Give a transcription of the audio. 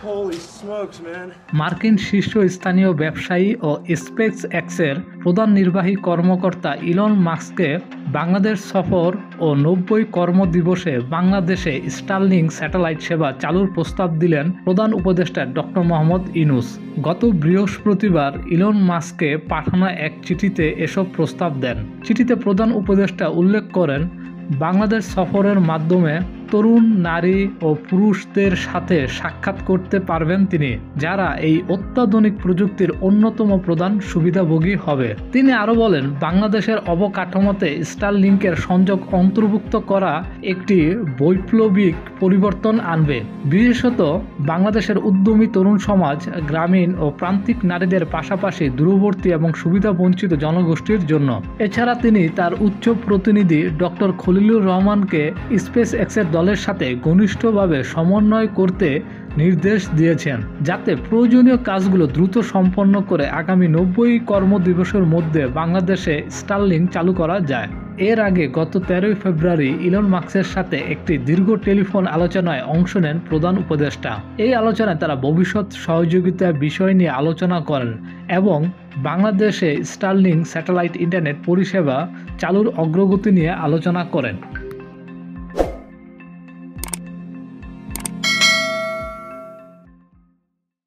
Holy smokes, man. মার্কিন শীর্ষস্থানীয় ব্যবসায়ী ও স্পেস এক্সের প্রধান নির্বাহী কর্মকর্তা ইলন মাস্ককে বাংলাদেশ সফর ও 90 কর্মদিবসে বাংলাদেশে স্টারলিংক স্যাটেলাইট সেবা চালুর প্রস্তাব দিলেন প্রধান উপদেষ্টা ডক্টর মোহাম্মদ ইউনূস। গত বৃহস্পতিবার ইলন মাস্ককে পাঠানো এক চিঠিতে এসব প্রস্তাব দেন। চিঠিতে প্রধান উপদেষ্টা উল্লেখ করেন, বাংলাদেশ সফরের মাধ্যমে তরুণ নারী ও পুরুষদের সাথে সাক্ষাৎ করতে পারবেন তিনি, যারা এই অত্যাধুনিক প্রযুক্তির অন্যতম প্রধান সুবিধাভোগী হবে। তিনি আরও বলেন, বাংলাদেশের অবকাঠামোতে স্টারলিংকের সংযোগ অন্তর্ভুক্ত করা একটি বৈপ্লবিক পরিবর্তন আনবে, বিশেষত বাংলাদেশের উদ্যমী তরুণ সমাজ, গ্রামীণ ও প্রান্তিক নারীদের পাশাপাশি দূরবর্তী এবং সুবিধাবঞ্চিত জনগোষ্ঠীর জন্য। এছাড়া তিনি তার উচ্চ প্রতিনিধি ডক্টর খলিলুর রহমানকে স্পেস এক্সের দলের সাথে ঘনিষ্ঠভাবে সমন্বয় করতে নির্দেশ দিয়েছেন, যাতে প্রয়োজনীয় কাজগুলো দ্রুত সম্পন্ন করে আগামী 90 কর্মদিবসের মধ্যে বাংলাদেশে স্টারলিংক চালু করা যায়। এর আগে গত 13 ফেব্রুয়ারি ইলন মাস্কের সাথে একটি দীর্ঘ টেলিফোন আলোচনায় অংশ নেন প্রধান উপদেষ্টা। এই আলোচনায় তারা ভবিষ্যৎ সহযোগিতার বিষয় নিয়ে আলোচনা করেন এবং বাংলাদেশে স্টারলিংক স্যাটেলাইট ইন্টারনেট পরিষেবা চালুর অগ্রগতি নিয়ে আলোচনা করেন।